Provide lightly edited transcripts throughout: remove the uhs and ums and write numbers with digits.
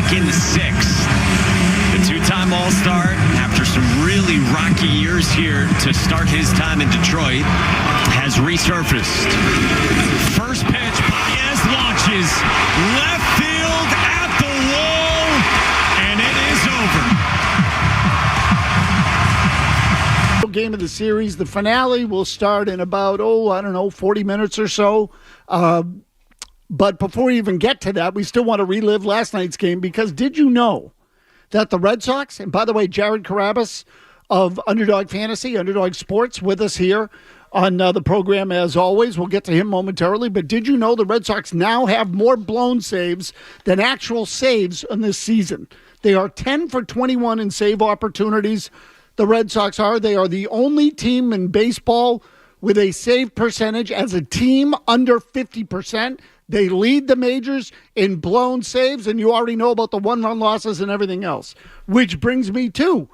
back in the sixth. The two-time All-Star, after some really rocky years here to start his time in Detroit, has resurfaced. First pitch, Baez launches left field at the wall, and it is over. Game of the series. The finale will start in about, 40 minutes or so. But before we even get to that, we still want to relive last night's game, because did you know that the Red Sox, and by the way, Jared Carrabis of Underdog Fantasy, Underdog Sports, with us here on the program as always. We'll get to him momentarily, but did you know the Red Sox now have more blown saves than actual saves in this season? They are 10 for 21 in save opportunities. The Red Sox are. They are the only team in baseball with a save percentage as a team under 50%. They lead the majors in blown saves, and you already know about the one-run losses and everything else. Which brings me to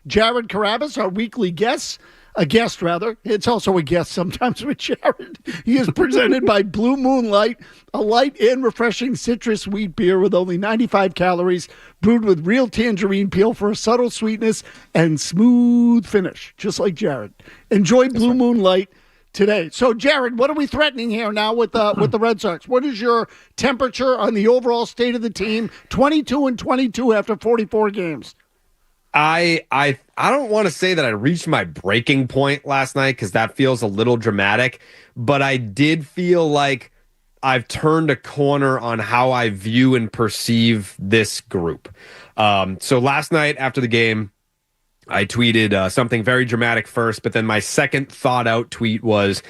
Jared Carrabis, our weekly guest. A guest, rather. It's also a guest sometimes with Jared. He is presented by Blue Moonlight, a light and refreshing citrus wheat beer with only 95 calories, brewed with real tangerine peel for a subtle sweetness and smooth finish, just like Jared. Enjoy Blue Moonlight today. So, Jared, what are we threatening here now with the Red Sox? What is your temperature on the overall state of the team? 22-22 after 44 games. I don't want to say that I reached my breaking point last night, because that feels a little dramatic, but I did feel like I've turned a corner on how I view and perceive this group. So last night after the game, I tweeted something very dramatic first, but then my second thought out tweet was,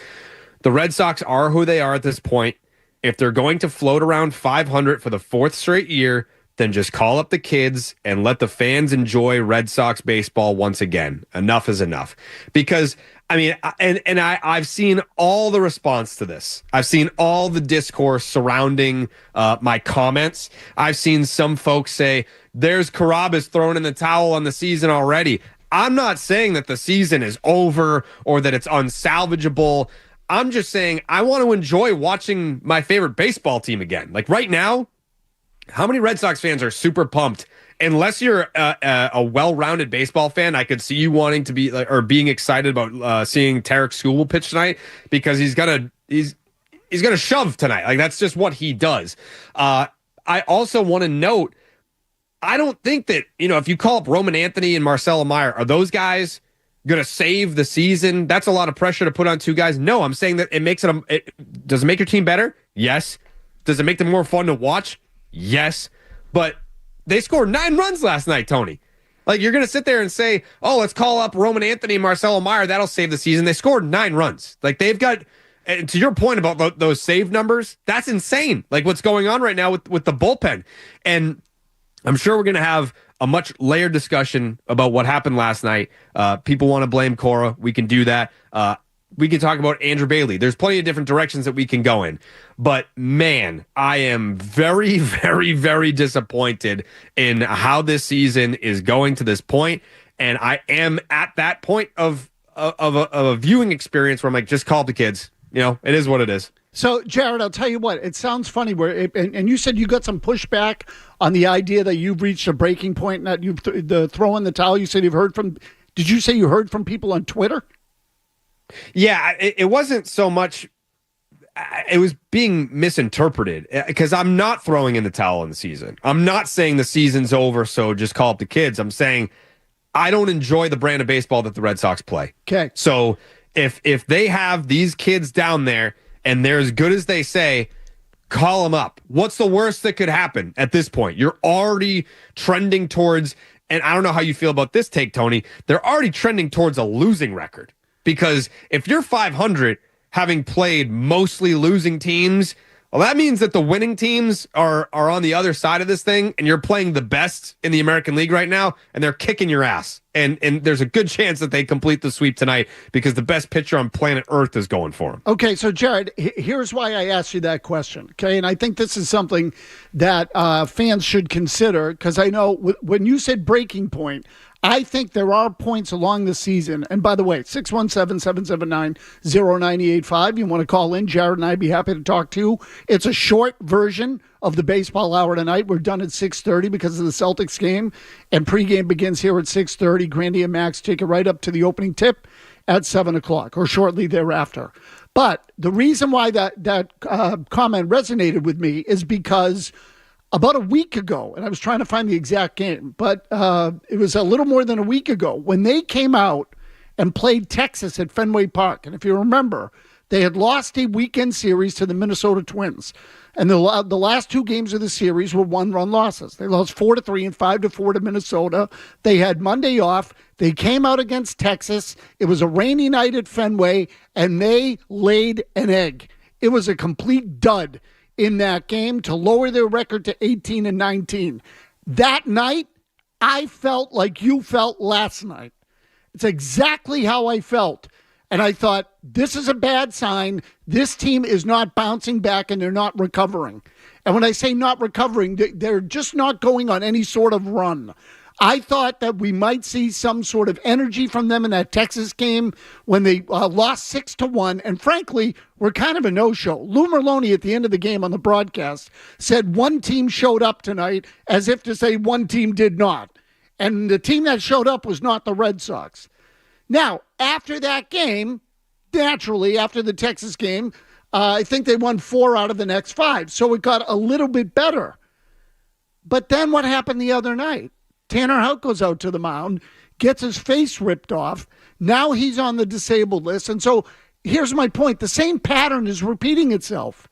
the Red Sox are who they are at this point. If they're going to float around 500 for the fourth straight year, then just call up the kids and let the fans enjoy Red Sox baseball once again. Enough is enough. Because, I mean, I've seen all the response to this. I've seen all the discourse surrounding my comments. I've seen some folks say, there's Carrabis throwing in the towel on the season already. I'm not saying that the season is over or that it's unsalvageable. I'm just saying I want to enjoy watching my favorite baseball team again. Like right now, how many Red Sox fans are super pumped? Unless you're a well-rounded baseball fan, I could see you wanting to be or being excited about seeing Tarek Skubal pitch tonight, because he's gonna shove tonight. Like that's just what he does. I also want to note, I don't think that, if you call up Roman Anthony and Marcelo Meyer, are those guys going to save the season? That's a lot of pressure to put on two guys. No, I'm saying that it makes does it make your team better? Yes. Does it make them more fun to watch? Yes. But they scored 9 runs last night, Tony. Like, you're going to sit there and say, oh, let's call up Roman Anthony and Marcelo Meyer. That'll save the season. They scored 9 runs. Like, they've got, and to your point about those save numbers, that's insane. Like, what's going on right now with the bullpen. And I'm sure we're going to have a much layered discussion about what happened last night. People want to blame Cora. We can do that. We can talk about Andrew Bailey. There's plenty of different directions that we can go in. But, man, I am very, very, very disappointed in how this season is going to this point. And I am at that point of a viewing experience where I'm like, just call the kids. It is what it is. So, Jared, I'll tell you what, it sounds funny and you said you got some pushback on the idea that you've reached a breaking point, and that you've the throw in the towel. You said did you say you heard from people on Twitter? Yeah, it wasn't so much, it was being misinterpreted, because I'm not throwing in the towel in the season. I'm not saying the season's over, so just call up the kids. I'm saying I don't enjoy the brand of baseball that the Red Sox play. Okay. So if they have these kids down there and they're as good as they say, call them up. What's the worst that could happen at this point? You're already trending towards, and I don't know how you feel about this take, Tony, they're already trending towards a losing record. Because if you're 500, having played mostly losing teams, well, that means that the winning teams are on the other side of this thing, and you're playing the best in the American League right now, and they're kicking your ass. And there's a good chance that they complete the sweep tonight, because the best pitcher on planet Earth is going for them. Okay, so Jared, here's why I asked you that question. Okay, and I think this is something that fans should consider, because I know when you said breaking point, I think there are points along the season. And by the way, 617-779-0985. You want to call in, Jared and I'd be happy to talk to you. It's a short version of the baseball hour tonight. We're done at 6:30 because of the Celtics game. And pregame begins here at 6:30. Grandy and Max take it right up to the opening tip at 7 o'clock or shortly thereafter. But the reason why that comment resonated with me is because about a week ago, and I was trying to find the exact game, but it was a little more than a week ago when they came out and played Texas at Fenway Park. And if you remember, they had lost a weekend series to the Minnesota Twins. And the last two games of the series were one-run losses. They lost 4-3 and 5-4 to Minnesota. They had Monday off. They came out against Texas. It was a rainy night at Fenway, and they laid an egg. It was a complete dud in that game to lower their record to 18-19. That night, I felt like you felt last night. It's exactly how I felt. And I thought, this is a bad sign. This team is not bouncing back and they're not recovering. And when I say not recovering, they're just not going on any sort of run. I thought that we might see some sort of energy from them in that Texas game when they lost 6-1. And frankly, were kind of a no-show. Lou Merlone at the end of the game on the broadcast said one team showed up tonight as if to say one team did not. And the team that showed up was not the Red Sox. Now, after that game, naturally, after the Texas game, I think they won 4 out of the next 5. So it got a little bit better. But then what happened the other night? Tanner Houck goes out to the mound, gets his face ripped off. Now he's on the disabled list. And so here's my point. The same pattern is repeating itself.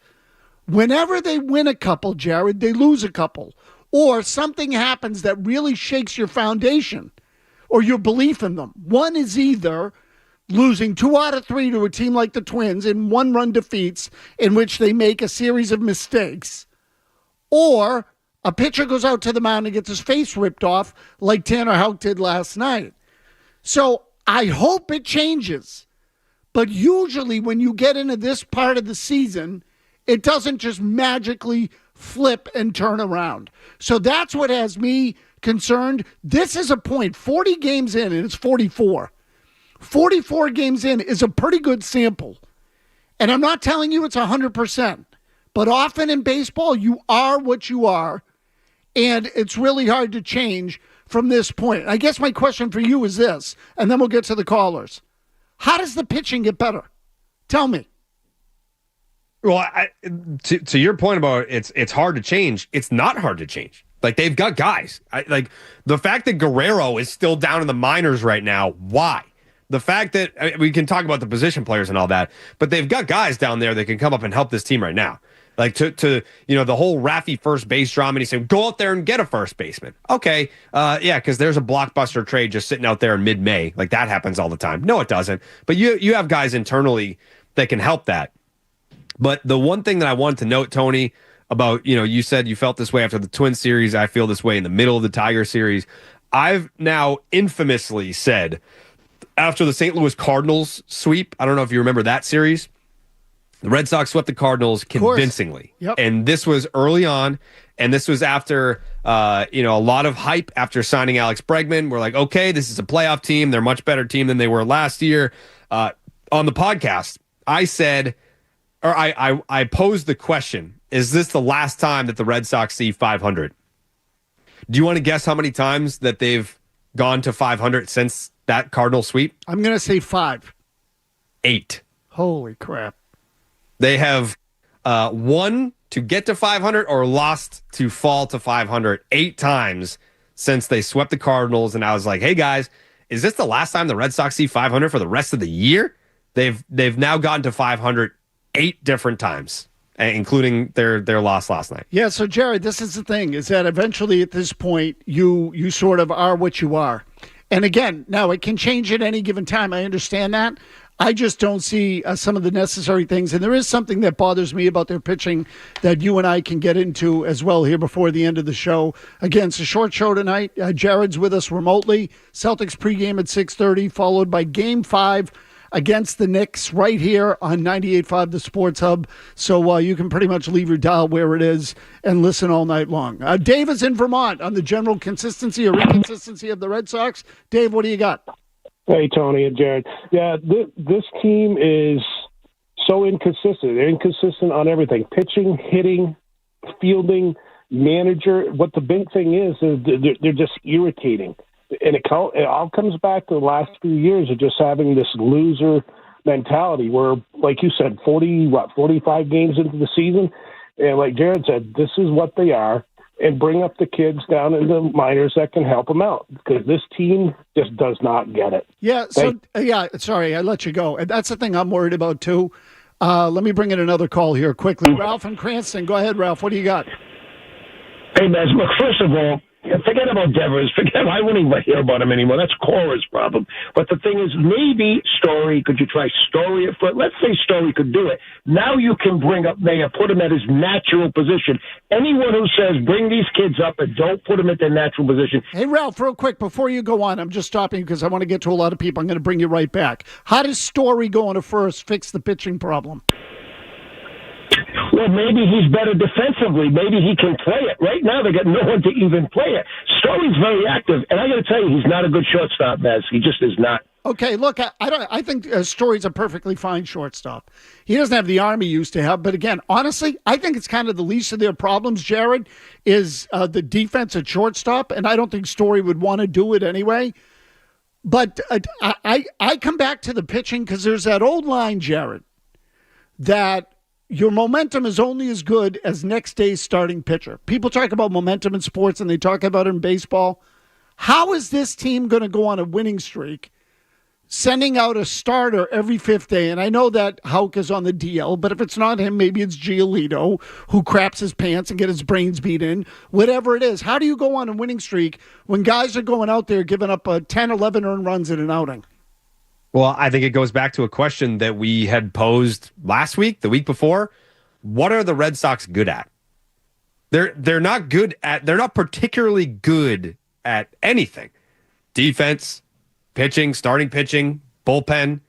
Whenever they win a couple, Jared, they lose a couple. Or something happens that really shakes your foundation or your belief in them. One is either losing 2 out of 3 to a team like the Twins in one-run defeats in which they make a series of mistakes, or a pitcher goes out to the mound and gets his face ripped off like Tanner Houck did last night. So I hope it changes. But usually when you get into this part of the season, it doesn't just magically flip and turn around. So that's what has me concerned. This is a point. 40 games in, and it's 44. 44 games in is a pretty good sample. And I'm not telling you it's 100%. But often in baseball, you are what you are. And it's really hard to change from this point. I guess my question for you is this, and then we'll get to the callers. How does the pitching get better? Tell me. Well, to your point about it's hard to change, it's not hard to change. Like, they've got guys. Like, the fact that Guerrero is still down in the minors right now, why? The fact that we can talk about the position players and all that, but they've got guys down there that can come up and help this team right now. Like, to the whole Raffy first base drama, and he said, go out there and get a first baseman. Okay, yeah, because there's a blockbuster trade just sitting out there in mid-May. Like, that happens all the time. No, it doesn't. But you have guys internally that can help that. But the one thing that I wanted to note, Tony, about, you said you felt this way after the Twins series. I feel this way in the middle of the Tiger series. I've now infamously said, after the St. Louis Cardinals sweep, I don't know if you remember that series, the Red Sox swept the Cardinals convincingly. Yep. And this was early on, and this was after a lot of hype after signing Alex Bregman. We're like, okay, this is a playoff team. They're a much better team than they were last year. On the podcast, I said, or I posed the question, is this the last time that the Red Sox see 500? Do you want to guess how many times that they've gone to 500 since that Cardinal sweep? I'm going to say 5. 8. Holy crap. They have won to get to 500 or lost to fall to 500 8 times since they swept the Cardinals. And I was like, hey, guys, is this the last time the Red Sox see 500 for the rest of the year? They've now gotten to 500 8 different times, including their loss last night. Yeah, so, Jared, this is the thing, is that eventually at this point, you sort of are what you are. And again, now it can change at any given time. I understand that. I just don't see some of the necessary things. And there is something that bothers me about their pitching that you and I can get into as well here before the end of the show. Again, it's a short show tonight. Jared's with us remotely. Celtics pregame at 6:30, followed by Game 5 against the Knicks right here on 98.5 The Sports Hub. So you can pretty much leave your dial where it is and listen all night long. Dave is in Vermont on the general consistency or inconsistency of the Red Sox. Dave, what do you got? Hey, Tony and Jared. Yeah, this team is so inconsistent. They're inconsistent on everything. Pitching, hitting, fielding, manager. What the big thing is they're just irritating. And it all comes back to the last few years of just having this loser mentality where, like you said, 45 games into the season. And like Jared said, this is what they are. And bring up the kids down in the minors that can help them out, because this team just does not get it. Yeah. So, sorry, I let you go. And that's the thing I'm worried about, too. Let me bring in another call here quickly. Ralph in Cranston. Go ahead, Ralph. What do you got? Hey, Mez, look, first of all, forget about Devers. I wouldn't even hear about him anymore. That's Cora's problem. But the thing is, maybe Story, could you try Story at first? Let's say Story could do it. Now you can bring up Mayer, put him at his natural position. Anyone who says bring these kids up and don't put them at their natural position. Hey, Ralph, real quick, before you go on, I'm just stopping because I want to get to a lot of people. I'm going to bring you right back. How does Story going to first fix the pitching problem? Well, maybe he's better defensively. Maybe he can play it. Right now, they got no one to even play it. Story's very active, and I got to tell you, he's not a good shortstop, Mez. He just is not. Okay, look, I think Story's a perfectly fine shortstop. He doesn't have the arm he used to have, but again, honestly, I think it's kind of the least of their problems, Jared, is the defense at shortstop, and I don't think Story would want to do it anyway. But I come back to the pitching because there's that old line, Jared, that your momentum is only as good as next day's starting pitcher. People talk about momentum in sports, and they talk about it in baseball. How is this team going to go on a winning streak, sending out a starter every fifth day? And I know that Houck is on the DL, but if it's not him, maybe it's Giolito, who craps his pants and get his brains beat in. Whatever it is, how do you go on a winning streak when guys are going out there giving up 10, 11 earned runs in an outing? Well, I think it goes back to a question that we had posed last week, the week before. What are the Red Sox good at? They're not good at, they're not particularly good at anything. Defense, pitching, starting pitching, bullpen,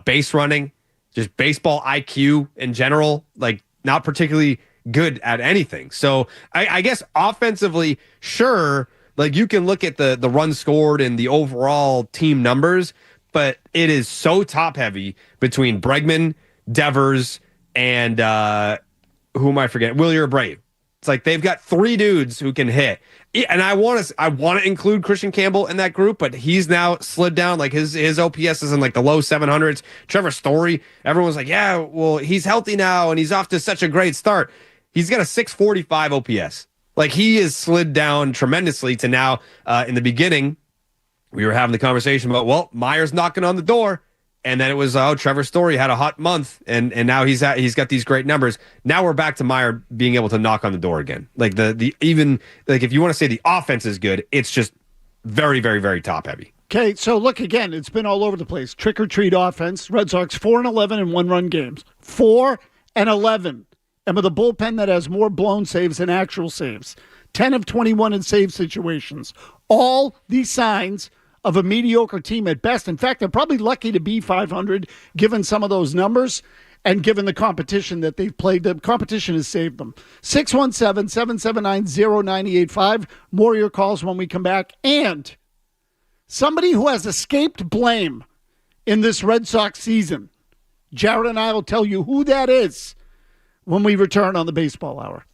base running, just baseball IQ in general, like not particularly good at anything. So I guess offensively, sure, like you can look at the runs scored and the overall team numbers, but it is so top heavy between Bregman, Devers, and who am I forgetting? Wilyer Brave. It's like they've got three dudes who can hit. And I want to include Christian Campbell in that group, but he's now slid down. Like his OPS is in like the low 700s. Trevor Story, everyone's like, yeah, well, he's healthy now and he's off to such a great start. He's got a 645 OPS. Like he is slid down tremendously to now in the beginning. We were having the conversation about, well, Meyer's knocking on the door. And then it was, Trevor Story had a hot month, and now he's got these great numbers. Now we're back to Meyer being able to knock on the door again. Like even if you want to say the offense is good, it's just very, very, very top heavy. Okay, so look again, it's been all over the place. Trick or treat offense. Red Sox 4-11 in one-run games. 4-11. And with a bullpen that has more blown saves than actual saves. 10 of 21 in save situations. All these signs of a mediocre team at best. In fact, they're probably lucky to be 500 given some of those numbers and given the competition that they've played. The competition has saved them. 617-779-0985. More of your calls when we come back. And somebody who has escaped blame in this Red Sox season. Jared and I will tell you who that is when we return on the Baseball Hour.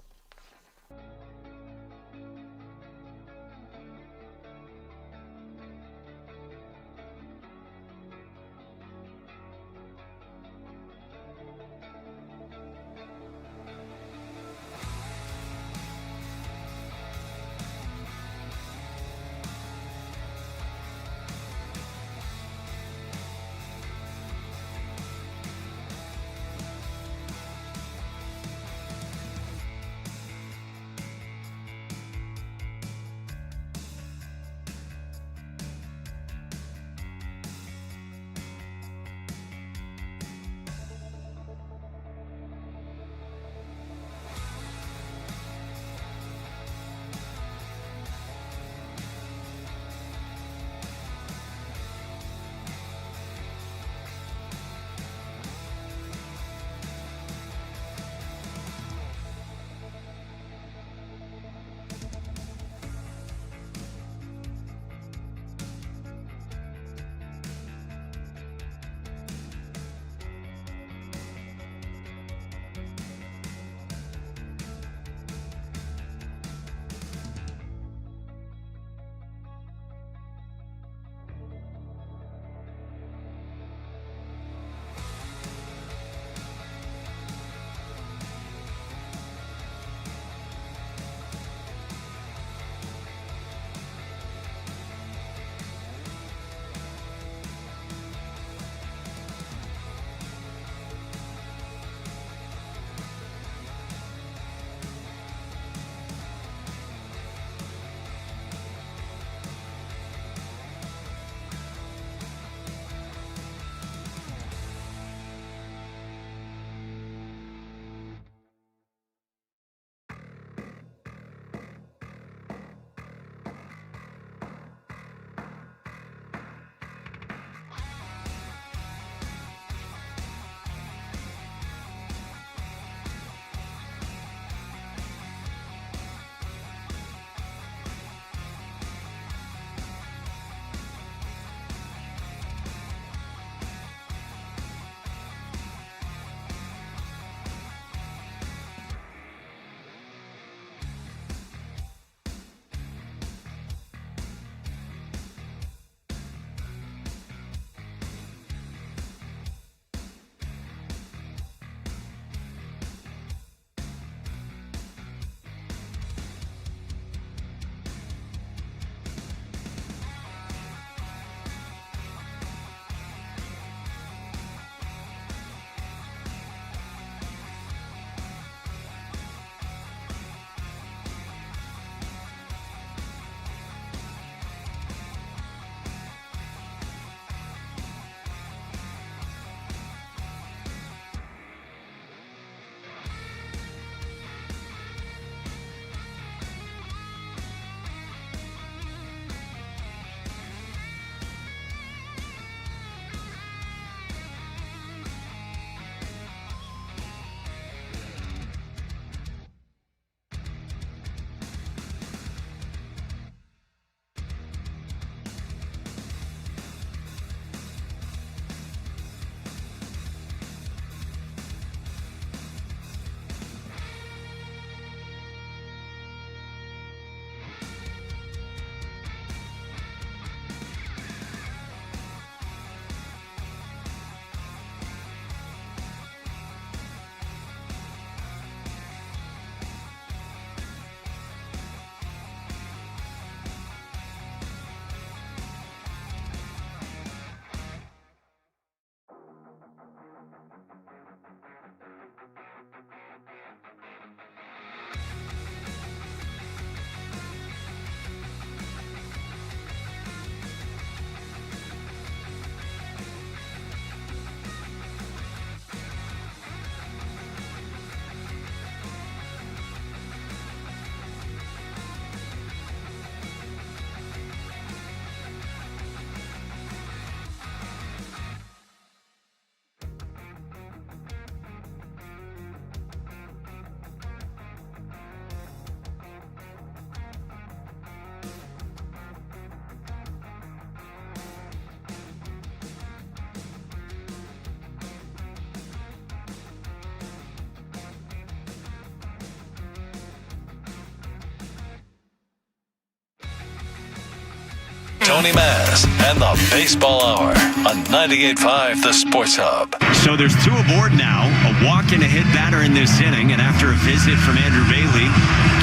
Tony Maz and the Baseball Hour on 98.5 The Sports Hub. So there's two aboard now, a walk and a hit batter in this inning, and after a visit from Andrew Bailey,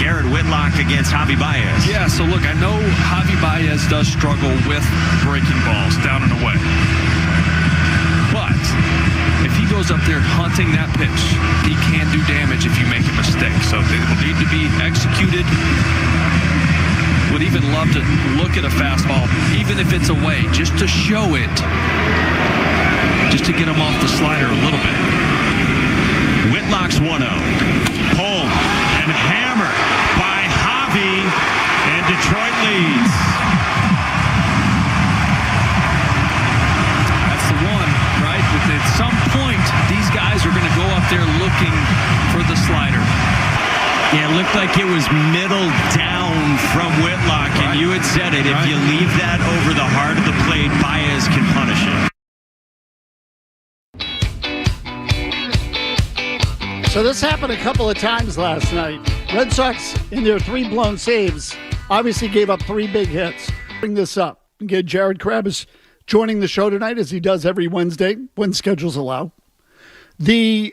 Garrett Whitlock against Javi Baez. Yeah, so look, I know Javi Baez does struggle with breaking balls down and away. But if he goes up there hunting that pitch, he can do damage if you make a mistake. So it will need to be executed. Would even love to look at a fastball, even if it's away, just to show it, just to get him off the slider a little bit. Whitlock's 1-0. Pulled and hammered by Javi, and Detroit leads. That's the one, right? At some point, these guys are going to go up there looking for the slider. Yeah, it looked like it was middle down from Whitlock, and you had said it. If you leave that over the heart of the plate, Baez can punish it. So this happened a couple of times last night. Red Sox, in their 3 blown saves, obviously gave up 3 big hits. Bring this up and get Jared Carrabis joining the show tonight, as he does every Wednesday when schedules allow. The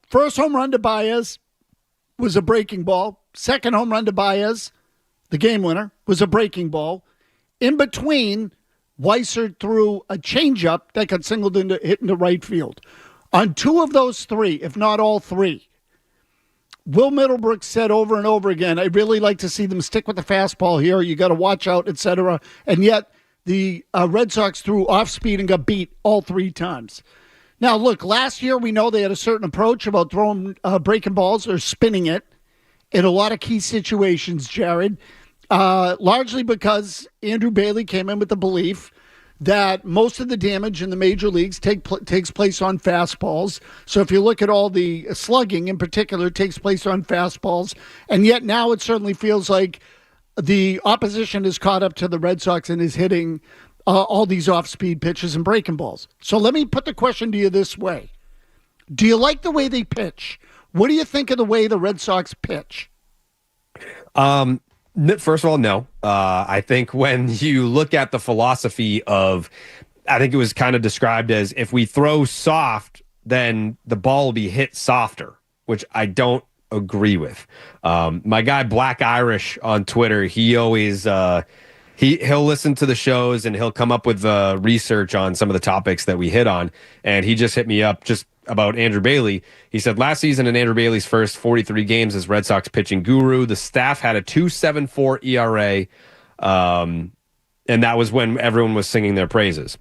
first home run to Baez was a breaking ball. Second home run to Baez, the game winner, was a breaking ball. In between, Weiser threw a changeup that got singled into hit into right field. On 2 of those 3, if not all 3, Will Middlebrook said over and over again, I'd really like to see them stick with the fastball here. You got to watch out, etc. And yet the Red Sox threw off speed and got beat all 3 times. Now, look, last year we know they had a certain approach about throwing breaking balls or spinning it in a lot of key situations, Jared, largely because Andrew Bailey came in with the belief that most of the damage in the major leagues takes place on fastballs. So if you look at all the slugging in particular, it takes place on fastballs. And yet now it certainly feels like the opposition is caught up to the Red Sox and is hitting all these off-speed pitches and breaking balls. So let me put the question to you this way. Do you like the way they pitch? What do you think of the way the Red Sox pitch? First of all, no. I think when you look at the philosophy of, I think it was kind of described as, if we throw soft, then the ball will be hit softer, which I don't agree with. My guy Black Irish on Twitter, he always he'll listen to the shows and he'll come up with research on some of the topics that we hit on. And he just hit me up just about Andrew Bailey. He said last season in Andrew Bailey's first 43 games as Red Sox pitching guru, the staff had a 2.74 ERA. And that was when everyone was singing their praises.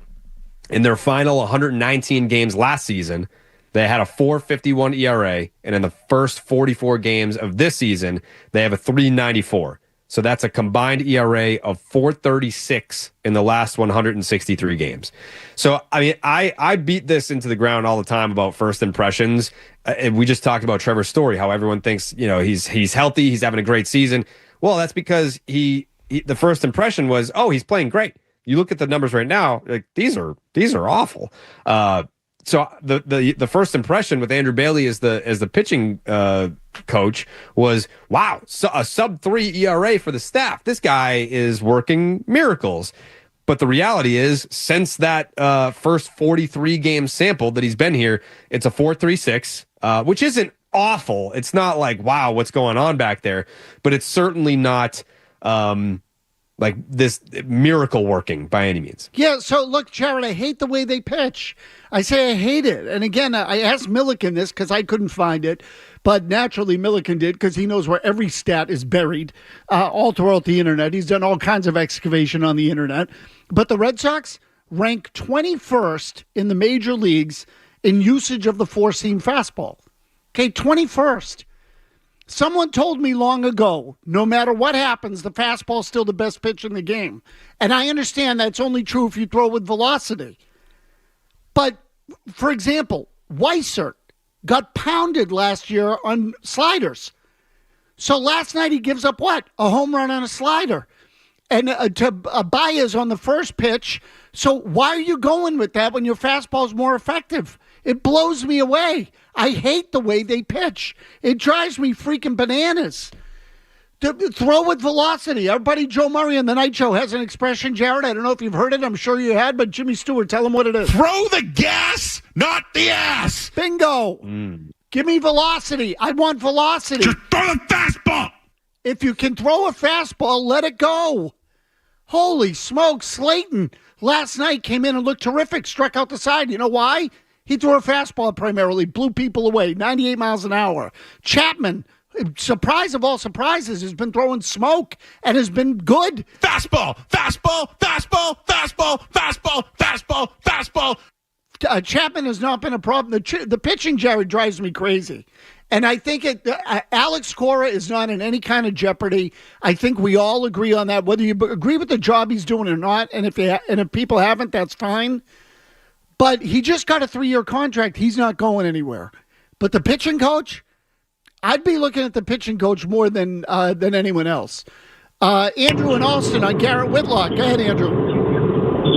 In their final 119 games last season, they had a 4.51 ERA. And in the first 44 games of this season, they have a 3.94. So that's a combined ERA of 4.36 in the last 163 games. So, I mean, I beat this into the ground all the time about first impressions. We just talked about Trevor's story, how everyone thinks, you know, he's healthy, he's having a great season. Well, that's because the first impression was, oh, he's playing great. You look at the numbers right now, like these are awful. So the first impression with Andrew Bailey as the pitching coach was, wow, so a sub-3 ERA for the staff. This guy is working miracles. But the reality is, since that first 43 game sample that he's been here, it's a 4.36, which isn't awful. It's not like, wow, what's going on back there? But it's certainly not like this miracle working by any means. Yeah, so look, Jared, I hate the way they pitch. I say I hate it. And again, I asked Milliken this because I couldn't find it, but naturally Milliken did because he knows where every stat is buried all throughout the internet. He's done all kinds of excavation on the internet. But the Red Sox rank 21st in the major leagues in usage of the four-seam fastball. Okay, 21st. Someone told me long ago, no matter what happens, the fastball's still the best pitch in the game. And I understand that's only true if you throw with velocity. But, for example, Weiser got pounded last year on sliders. So last night he gives up what? A home run on a slider. And to Baez on the first pitch. So why are you going with that when your fastball's more effective? It blows me away. I hate the way they pitch. It drives me freaking bananas. Throw with velocity. Our buddy Joe Murray on the Night Show has an expression, Jared. I don't know if you've heard it. I'm sure you had, but Jimmy Stewart, tell him what it is. Throw the gas, not the ass. Bingo. Give me velocity. I want velocity. Just throw the fastball. If you can throw a fastball, let it go. Holy smokes. Slayton last night came in and looked terrific, struck out the side. You know why? He threw a fastball primarily, blew people away, 98 miles an hour. Chapman, surprise of all surprises, has been throwing smoke and has been good. Fastball, fastball, fastball, fastball, fastball, fastball, fastball. Chapman has not been a problem. The pitching, Jared, drives me crazy. And I think Alex Cora is not in any kind of jeopardy. I think we all agree on that, whether you agree with the job he's doing or not. And if people haven't, that's fine. But he just got a 3-year contract. He's not going anywhere. But the pitching coach, I'd be looking at the pitching coach more than anyone else. Andrew and Alston on Garrett Whitlock. Go ahead, Andrew.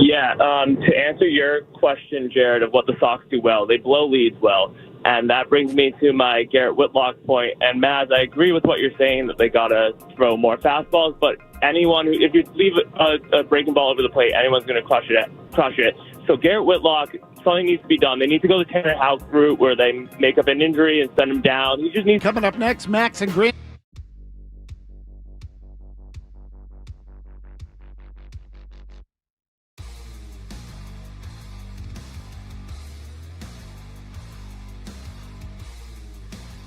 Yeah, to answer your question, Jared, of what the Sox do well, they blow leads well. And that brings me to my Garrett Whitlock point. And Maz, I agree with what you're saying that they got to throw more fastballs. But if you leave a breaking ball over the plate, anyone's going to crush it. So Garrett Whitlock, something needs to be done. They need to go the Tanner Houck route where they make up an injury and send him down. He just needs. Coming up next, Max and Grant.